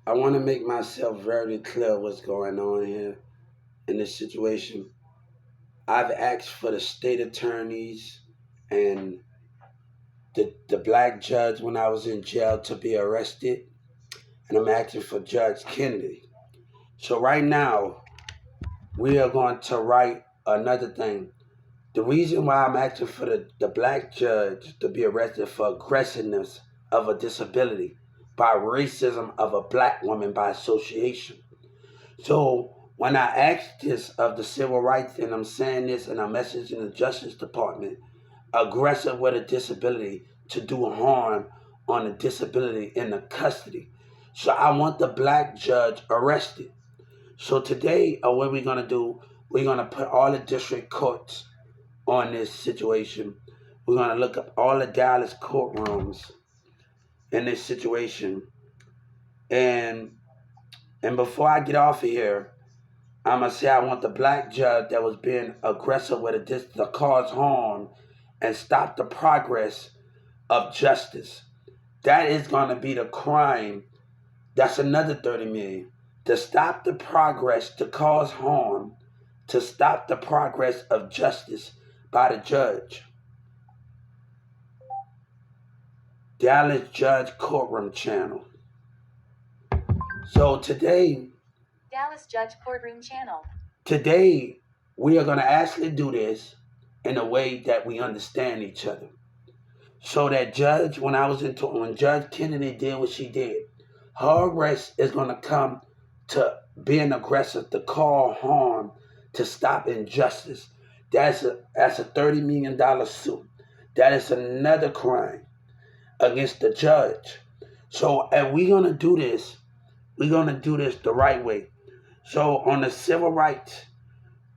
I want to make myself very clear what's going on here in this situation. I've asked for the state attorneys and the black judge when I was in jail to be arrested, and I'm asking for Judge Kennedy. So right now, we are going to write another thing. The reason why I'm asking for the black judge to be arrested for aggressiveness of a disability by racism of a black woman by association. So when I ask this of the civil rights, and I'm saying this and I'm messaging the Justice Department, aggressive with a disability to do harm on a disability in the custody. So I want the black judge arrested. So today, what we're gonna do, we're gonna put all the district courts on this situation. We're gonna look up all the Dallas courtrooms in this situation. And and before I get off of here, I'm gonna say I want the black judge that was being aggressive with to cause harm and stop the progress of justice. That is gonna be the crime. That's another 30 million. To stop the progress, to cause harm, to stop the progress of justice by the judge. Dallas Judge Courtroom Channel. So today, Dallas Judge Courtroom Channel. Today, we are going to actually do this in a way that we understand each other. So that judge, when Judge Kennedy did what she did, her arrest is going to come to being aggressive, to cause harm, to stop injustice. That's a $30 million suit. That is another crime against the judge. So, and we're going to do this the right way. So, on the civil rights,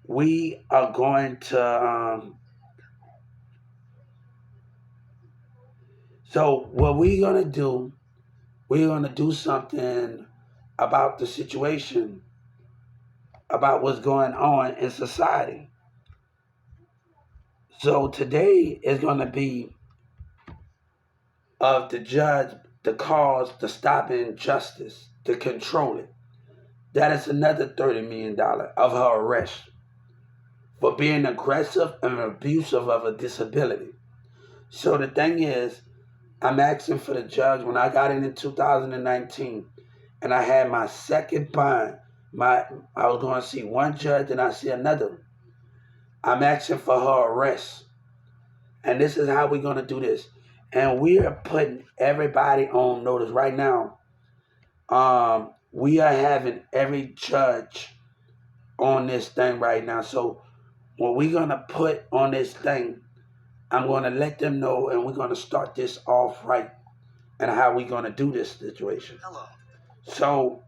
we are going to so what we're gonna do something about the situation, about what's going on in society. So today is gonna be of the judge, the cause, to stop injustice, to control it. That is another $30 million of her arrest for being aggressive and abusive of a disability. So the thing is, I'm asking for the judge when I got in 2019 and I had my second bond. I was going to see one judge and I see another. I'm asking for her arrest. And this is how we're going to do this. And we are putting everybody on notice right now. We are having every judge on this thing right now. So what we're going to put on this thing, I'm going to let them know, and we're going to start this off right and how we're going to do this situation. Hello. So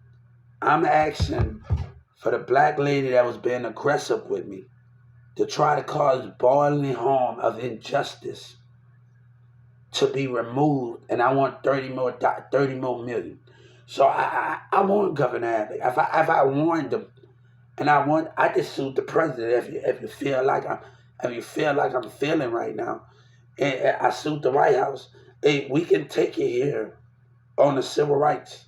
I'm asking for the black lady that was being aggressive with me to try to cause bodily harm of injustice to be removed, and I want 30 more million. So I want Governor Abbott. If I warned them, and I just sued the president. If you feel like I'm feeling right now, and I sued the White House. Hey, we can take it here on the civil rights.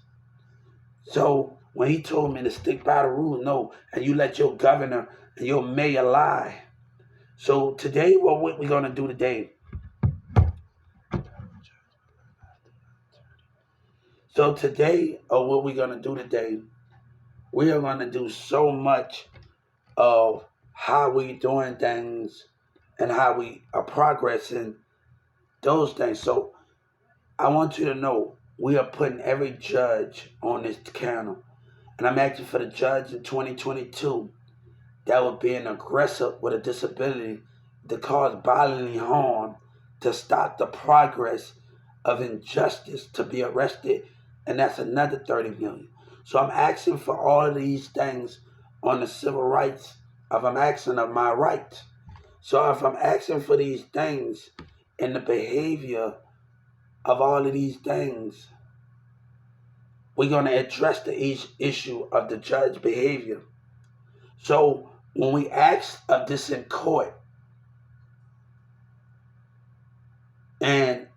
So when he told me to stick by the rules, no, and you let your governor and your mayor lie. So today, what we're gonna do today? So today, or what we're gonna do today? We are gonna do so much of how we doing things and how we are progressing those things. So I want you to know we are putting every judge on this channel. And I'm asking for the judge in 2022 that would be an aggressor with a disability to cause bodily harm, to stop the progress of injustice, to be arrested, and that's another 30 million. So I'm asking for all of these things on the civil rights, if I'm asking of my rights. So if I'm asking for these things in the behavior of all of these things, we're going to address the issue of the judge behavior. So when we ask of this in court, and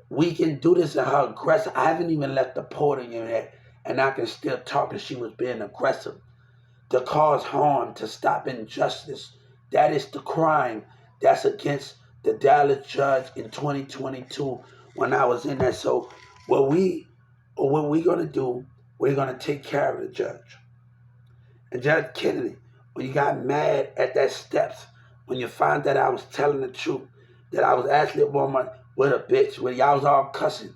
we can do this in her aggressive, I haven't even left the podium yet, and I can still talk, and she was being aggressive to cause harm, to stop injustice. That is the crime that's against the Dallas judge in 2022 when I was in there. So what we gonna do, we're gonna take care of the judge. And Judge Kennedy, when you got mad at that steps, when you found that I was telling the truth, that I was actually a woman with a bitch, when y'all was all cussing,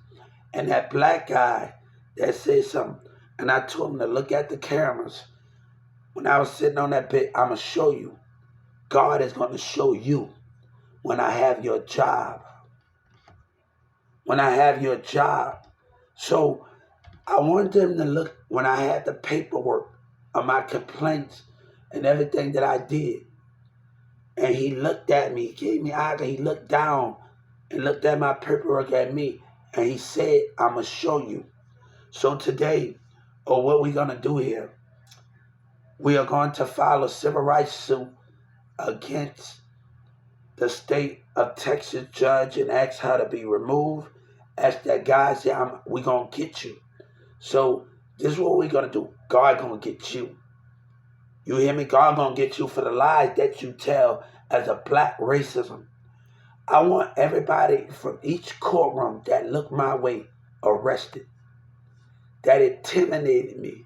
and that black guy that said something, and I told him to look at the cameras. When I was sitting on that bed, I'm going to show you. God is going to show you when I have your job. When I have your job. So I wanted them to look when I had the paperwork of my complaints and everything that I did. And he looked at me, he gave me eyes, and he looked down and looked at my paperwork at me, and he said, I'm going to show you. So today, what we're going to do here, we are going to file a civil rights suit against the state of Texas judge and ask her to be removed. Ask that guy, say, we're going to get you. So this is what we're going to do. God going to get you. You hear me? God going to get you for the lies that you tell as a black racism. I want everybody from each courtroom that looked my way arrested, that intimidated me,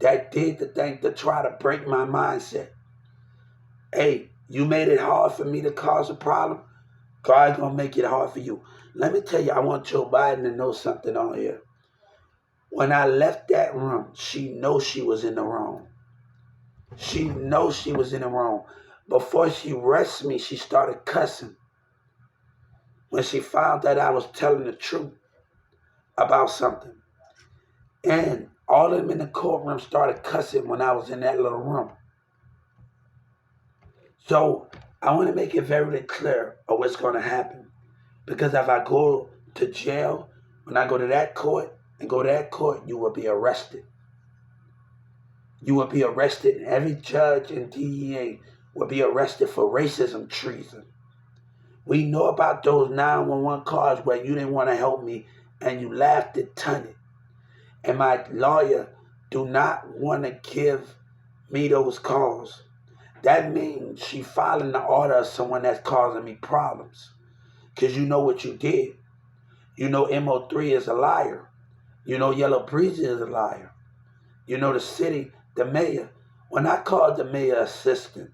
that did the thing to try to break my mindset. Hey, you made it hard for me to cause a problem. God's going to make it hard for you. Let me tell you, I want Joe Biden to know something on here. When I left that room, she knows she was in the wrong. She knows she was in the wrong. Before she arrested me, she started cussing. When she found that I was telling the truth about something. And all of them in the courtroom started cussing when I was in that little room. So I want to make it very clear of what's going to happen. Because if I go to jail, when I go to that court and go to that court, you will be arrested. You will be arrested. And every judge and DEA will be arrested for racism treason. We know about those 911 calls where you didn't want to help me and you laughed at Tunny. And my lawyer do not want to give me those calls. That means she filing the order of someone that's causing me problems. Because you know what you did. You know MO3 is a liar. You know Yellow Breezy is a liar. You know the city, the mayor. When I called the mayor assistant,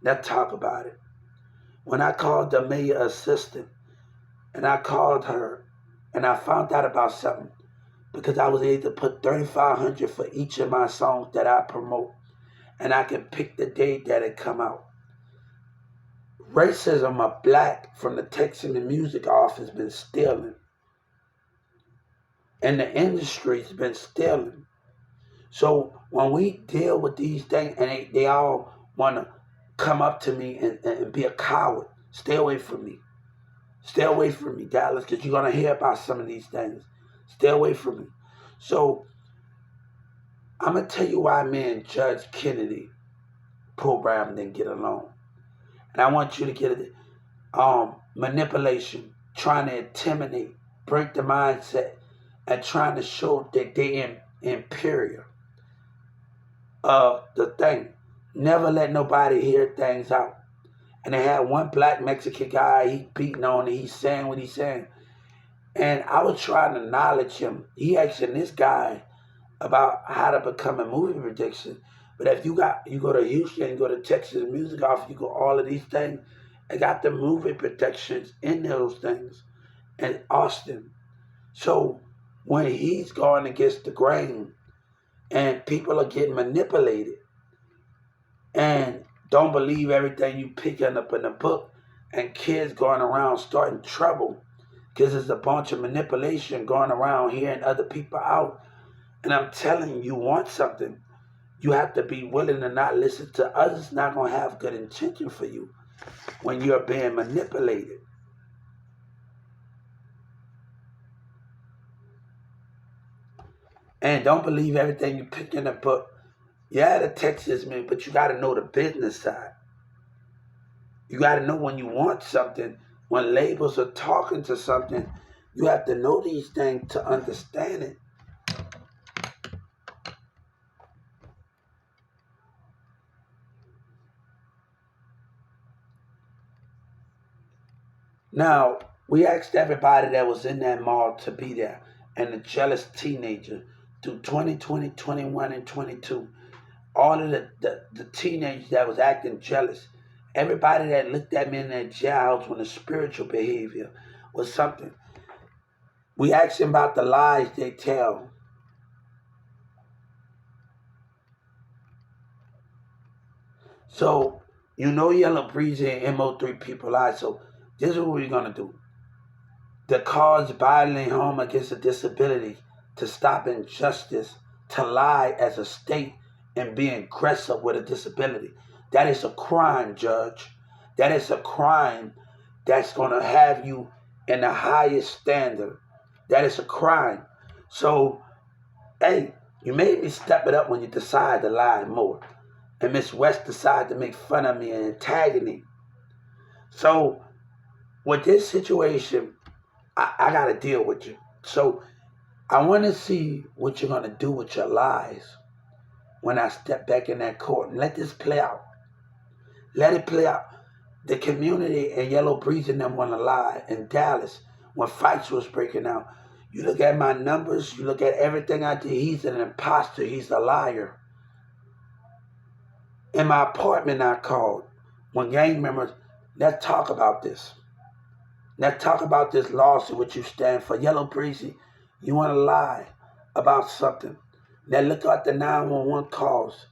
let's talk about it. When I called the mayor assistant and I called her and I found out about something because I was able to put $3,500 for each of my songs that I promote and I can pick the date that it come out. Racism of black from the Texas Music Office been stealing. And the industry's been stealing. So when we deal with these things and they all want to come up to me and be a coward, stay away from me. Stay away from me, Dallas, because you're going to hear about some of these things. Stay away from me. So I'm going to tell you why me and Judge Kennedy program didn't get along. And I want you to get it. Manipulation, trying to intimidate, break the mindset, and trying to show that they inferior of the thing. Never let nobody hear things out. And they had one black Mexican guy, he beating on it, he's saying what he's saying. And I was trying to acknowledge him. He asking this guy about how to become a movie producer. But if you go to Houston, you go to Texas Music Office, you go all of these things, I got the movie productions in those things in Austin. So when he's going against the grain and people are getting manipulated and don't believe everything you picking up in the book and kids going around starting trouble because there's a bunch of manipulation going around hearing other people out. And I'm telling you, want something, you have to be willing to not listen to others not going to have good intention for you when you're being manipulated. And don't believe everything you pick in the book. Yeah, the text is me, but you got to know the business side. You got to know when you want something, when labels are talking to something, you have to know these things to understand it. Now, we asked everybody that was in that mall to be there, and the jealous teenager through 2020, 21, and 22. All of the teenagers that was acting jealous, everybody that looked at me in that jails when the spiritual behavior was something. We asked them about the lies they tell. So, Yellow Breezy and MO3 people lie. So, this is what we're going to do. The cause violent home against a disability, to stop injustice, to lie as a state and be aggressive with a disability. That is a crime, Judge. That is a crime that's going to have you in the highest standard. That is a crime. So, hey, you made me step it up when you decide to lie more. And Miss West decided to make fun of me and antagonist. So, with this situation, I got to deal with you. So, I want to see what you're going to do with your lies when I step back in that court. And let this play out. Let it play out. The community and Yellow Breeze and them want to lie in Dallas when fights was breaking out. You look at my numbers, you look at everything I did. He's an imposter. He's a liar. In my apartment, I called when gang members, let's talk about this. Let's talk about this lawsuit, what you stand for. Yellow Breezy, you want to lie about something. Now look at the 911 calls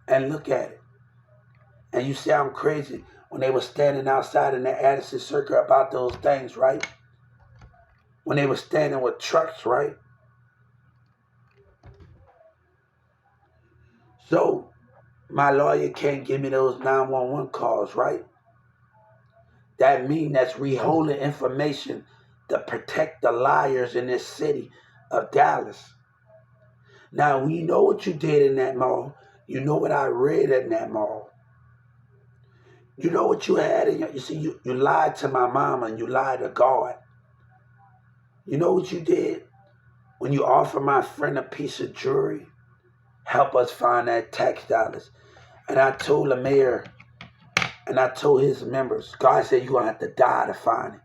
and look at it. And you say I'm crazy when they were standing outside in the Addison Circle about those things, right? When they were standing with trucks, right? So my lawyer can't give me those 911 calls, right? That means that's withholding information to protect the liars in this city of Dallas. Now, we know what you did in that mall. You know what I read in that mall. You know what you had in your, you see, you lied to my mama and you lied to God. You know what you did when you offered my friend a piece of jewelry? Help us find that tax dollars. And I told the mayor and I told his members, God said you're going to have to die to find it.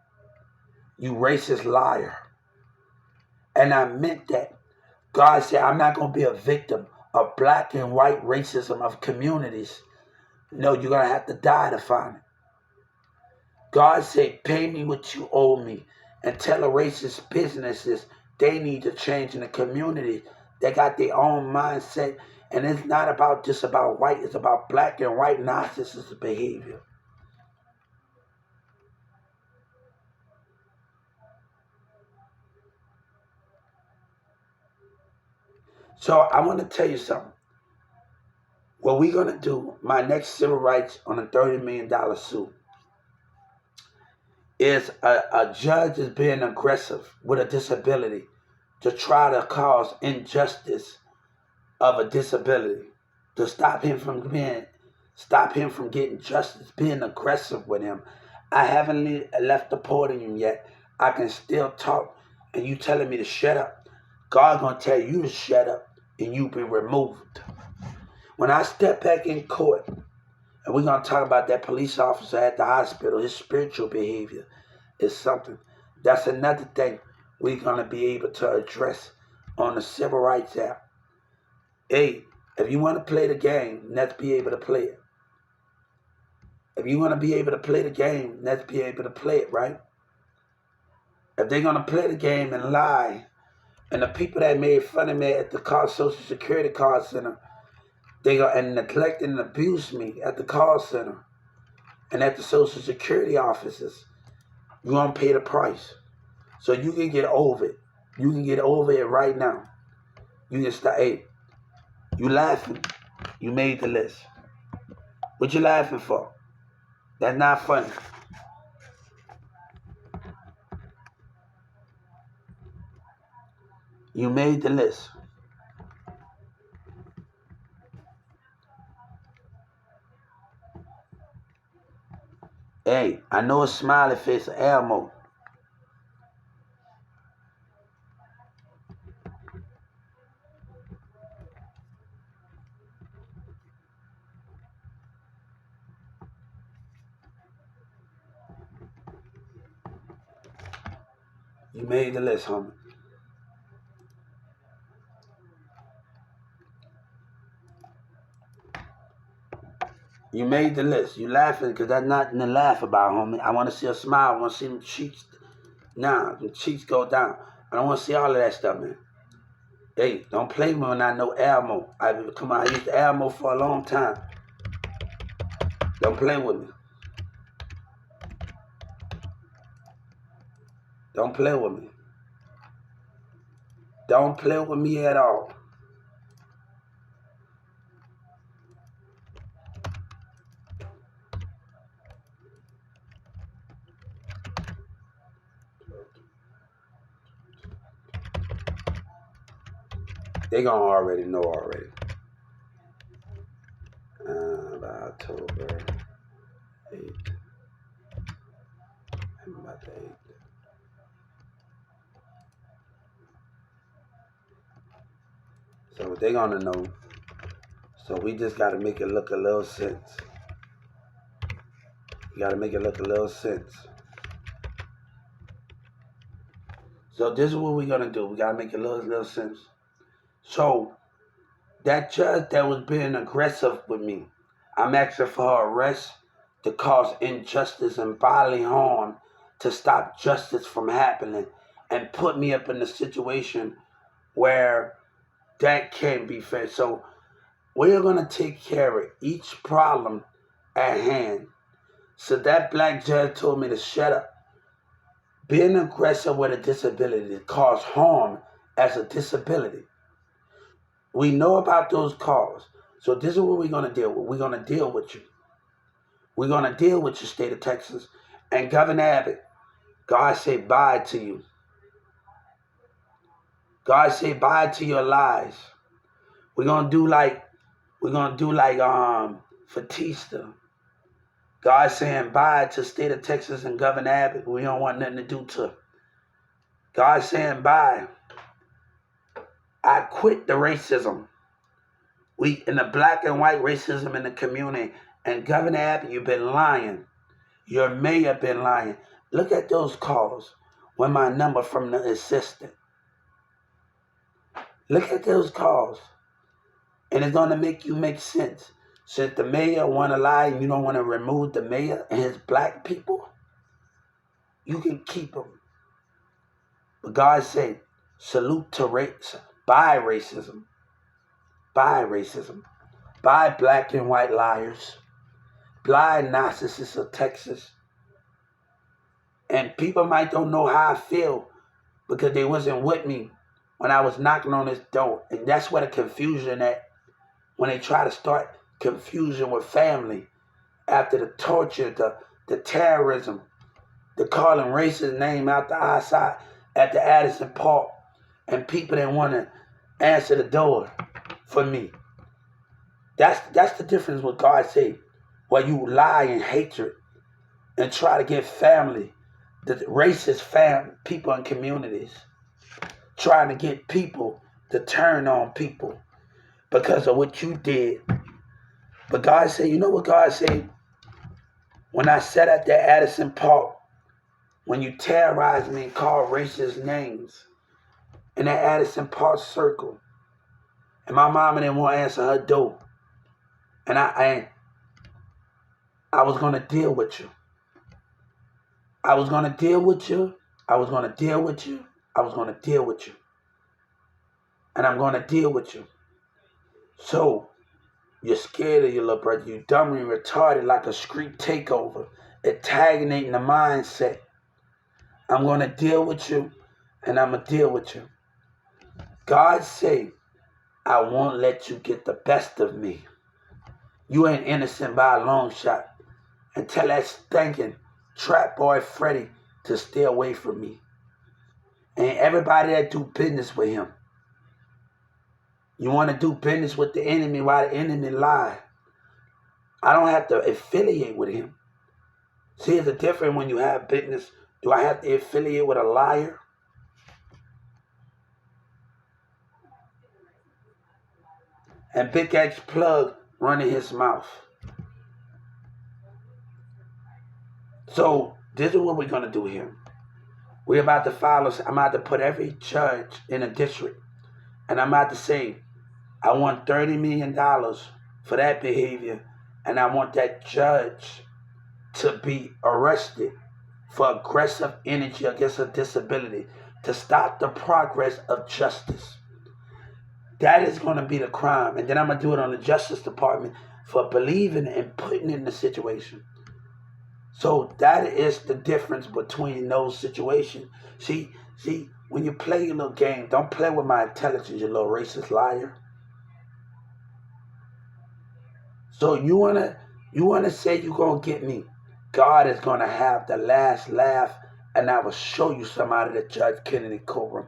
You racist liar. And I meant that. God said, I'm not going to be a victim of black and white racism of communities. No, you're going to have to die to find it. God said, pay me what you owe me and tell the racist businesses they need to change in the community. They got their own mindset. And it's not about just about white. It's about black and white narcissistic behavior. So I want to tell you something. What we're going to do, my next civil rights on a $30 million suit, is a judge is being aggressive with a disability to try to cause injustice of a disability, to stop him from getting justice, being aggressive with him. I haven't left the podium yet. I can still talk, and you telling me to shut up. God gonna tell you to shut up, and you be removed. When I step back in court, and we're gonna talk about that police officer at the hospital, his spiritual behavior is something. That's another thing we're gonna be able to address on the Civil Rights Act. Hey, if you want to play the game, let's be able to play it. If you want to be able to play the game, let's be able to play it, right? If they're going to play the game and lie, and the people that made fun of me at the Social Security call center, they go and neglect and abuse me at the call center and at the Social Security offices, you're going to pay the price. So you can get over it. You can get over it right now. You can start, hey, you laughing. You made the list. What you laughing for? That's not funny. You made the list. Hey, I know a smiley face of Elmo. You made the list, homie. You made the list. You laughing because that's nothing to laugh about, homie. I want to see a smile. I want to see them cheeks. Nah, the cheeks go down. I don't want to see all of that stuff, man. Hey, don't play me when I know Elmo. I used Elmo for a long time. Don't play with me. Don't play with me. Don't play with me at all. They gonna already know already. By October 8th. I'm about the 8th. So they gonna know. So we just gotta make it look a little sense. We gotta make it look a little sense. So this is what we're gonna do. We gotta make it little sense. So that judge that was being aggressive with me, I'm asking for her arrest to cause injustice and bodily harm to stop justice from happening and put me up in a situation where that can't be fair. So we're going to take care of each problem at hand. So that black judge told me to shut up. Being aggressive with a disability cause harm as a disability. We know about those calls. So this is what we're going to deal with. We're going to deal with you. We're going to deal with your state of Texas. And Governor Abbott, God say bye to you. God say bye to your lies. We're going to do like Fatista. God saying bye to state of Texas and Governor Abbott. We don't want nothing to do to. God saying bye. I quit the racism. We in the black and white racism in the community. And Governor Abbott, you've been lying. Your mayor been lying. Look at those calls with my number from the assistant. Look at those calls. And it's going to make you make sense. Since the mayor want to lie and you don't want to remove the mayor and his black people, you can keep them. But God said, salute to racism. By racism. By racism. By black and white liars. By narcissists of Texas. And people might don't know how I feel because they wasn't with me when I was knocking on this door. And that's where the confusion at. When they try to start confusion with family after the torture, the terrorism, the calling racist name out the outside at the Addison Park, and people didn't want to answer the door for me. That's the difference with God said. Where you lie in hatred and try to get family, the racist people in communities, trying to get people to turn on people because of what you did. But God said, you know what God said? When I sat at the Addison Park, when you terrorized me and called racist names in that Addison Park circle, and my mama didn't want to answer her door, and I was going to deal with you. I was going to deal with you. I was going to deal with you. I was going to deal with you. And I'm going to deal with you. So, you're scared of your little brother. You dumb and retarded like a street takeover. Antagonating the mindset. I'm going to deal with you. And I'm going to deal with you. God say, I won't let you get the best of me. You ain't innocent by a long shot. And tell that stinking trap boy Freddie to stay away from me. And everybody that do business with him. You want to do business with the enemy while the enemy lie. I don't have to affiliate with him. See, it's a difference when you have business. Do I have to affiliate with a liar? And Big X Plug running his mouth. So, this is what we're going to do here. We're about to follow. I'm about to put every judge in a district, and I'm about to say, I want $30 million for that behavior, and I want that judge to be arrested for aggressive energy against a disability to stop the progress of justice. That is going to be the crime. And then I'm going to do it on the Justice Department for believing and putting in the situation. So that is the difference between those situations. See, when you play your little game, don't play with my intelligence, you little racist liar. So you wanna say you're gonna get me. God is gonna have the last laugh, and I will show you somebody that Judge Kennedy courtroom.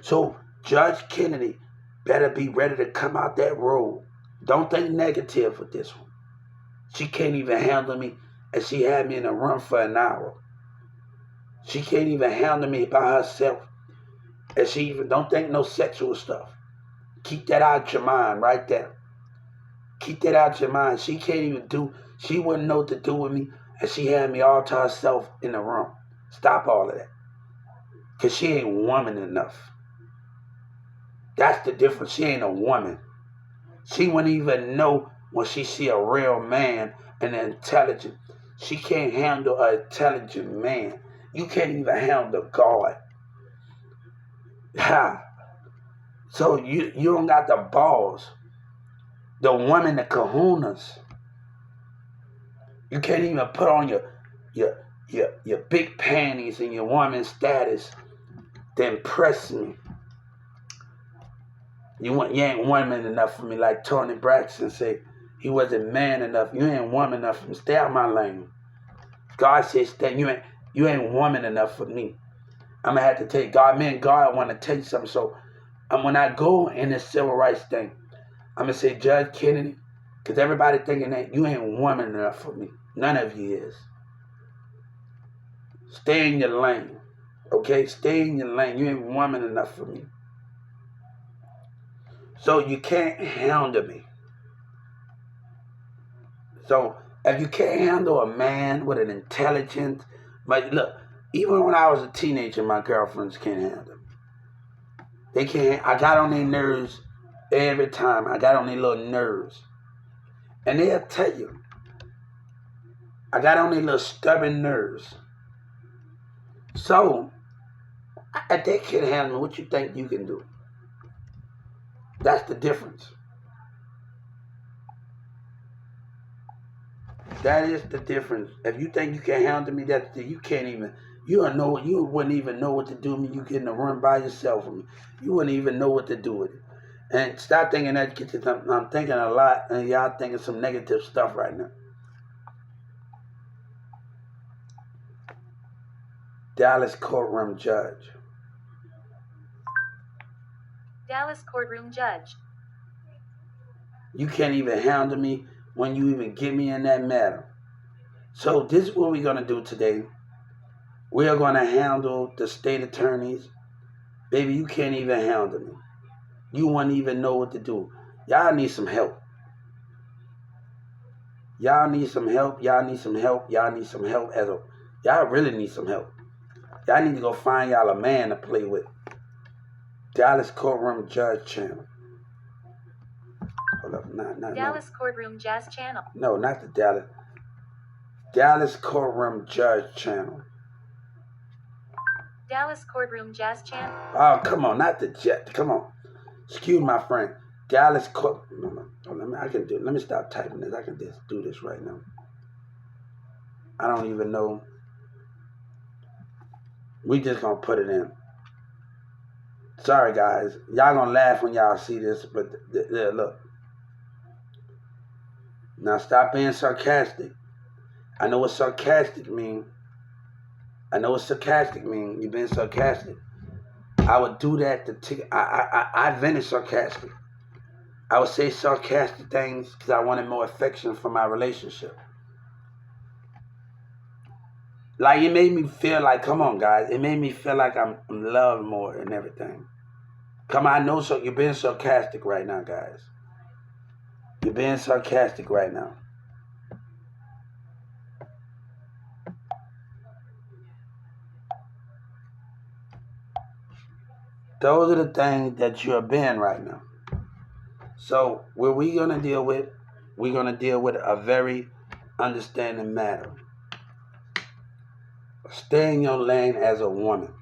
So Judge Kennedy better be ready to come out that road. Don't think negative with this one. She can't even handle me, and she had me in a room for an hour. She can't even handle me by herself, and she even don't think no sexual stuff. Keep that out your mind right there. Keep that out your mind. She can't even she wouldn't know what to do with me, and she had me all to herself in the room. Stop all of that. Because she ain't woman enough. That's the difference. She ain't a woman. She wouldn't even know when she see a real man and intelligent. She can't handle an intelligent man. You can't even handle God. Ha. So you don't got the balls. The woman, the kahunas. You can't even put on your big panties and your woman status to impress me. You ain't woman enough for me, like Tony Braxton said. He wasn't man enough. You ain't woman enough for me. Stay out my lane. God says that you ain't woman enough for me. I'm gonna have to tell you, God, man, God, I want to tell you something. So when I go in this civil rights thing, I'm gonna say, Judge Kennedy, because everybody thinking that you ain't woman enough for me. None of you is. Stay in your lane. Okay? Stay in your lane. You ain't woman enough for me. So you can't handle me. So if you can't handle a man with an intelligence, but look, even when I was a teenager, my girlfriends can't handle me. They can't. I got on their nerves every time. I got on their little nerves. And they'll tell you, I got on their little stubborn nerves. So, if they can't handle me, what you think you can do? That's the difference. That is the difference. If you think you can handle me, you can't even. You wouldn't even know what to do with me. You get in a room by yourself with me. You wouldn't even know what to do with it. And stop thinking that I'm thinking a lot, and y'all thinking some negative stuff right now. Dallas courtroom judge. Dallas courtroom judge. You can't even handle me when you even get me in that matter. So this is what we're going to do today. We are going to handle the state attorneys. Baby, you can't even handle me. You wouldn't even know what to do. Y'all need some help. Y'all need some help. Y'all need some help. Y'all need some help. Y'all really need some help. Y'all need to go find y'all a man to play with. Dallas Courtroom Judge Channel. Hold up, not Dallas Courtroom Jazz Channel. No, not the Dallas. Dallas Courtroom Judge Channel. Dallas Courtroom Jazz Channel. Oh, come on, not the jet. Come on. Excuse my friend. Dallas Court. No. I can do it. Let me stop typing this. I can just do this right now. I don't even know. We just gonna put it in. Sorry, guys. Y'all gonna laugh when y'all see this, but look. Now stop being sarcastic. I know what sarcastic mean. You're being sarcastic. I would do that I invented sarcastic. I would say sarcastic things because I wanted more affection for my relationship. Like, it made me feel like, come on, guys. It made me feel like I'm loved more and everything. Come on, I know you're being sarcastic right now, guys. You're being sarcastic right now. those are the things that you're being right now. So what we're gonna deal with, we're gonna deal with a very understanding matter. Stay in your lane as a woman.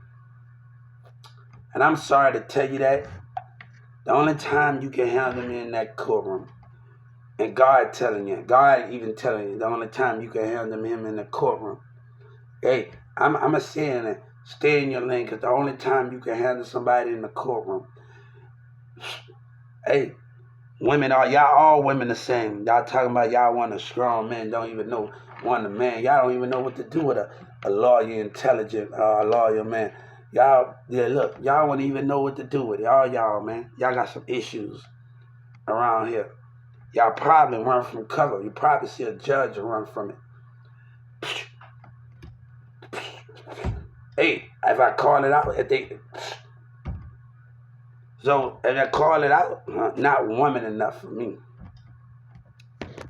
And I'm sorry to tell you that. The only time you can handle me in that courtroom, and God even telling you, the only time you can handle him in the courtroom. Hey, I'm a saying it. Stay in your lane, because the only time you can handle somebody in the courtroom. Hey, y'all all women the same. Y'all talking about y'all want a strong man, don't even know want a man. Y'all don't even know what to do with a lawyer, intelligent lawyer man. Y'all, yeah, look, y'all wouldn't even know what to do with it. Y'all, man. Y'all got some issues around here. Y'all probably run from cover. You probably see a judge run from it. Hey, if I call it out, so if I call it out, not woman enough for me.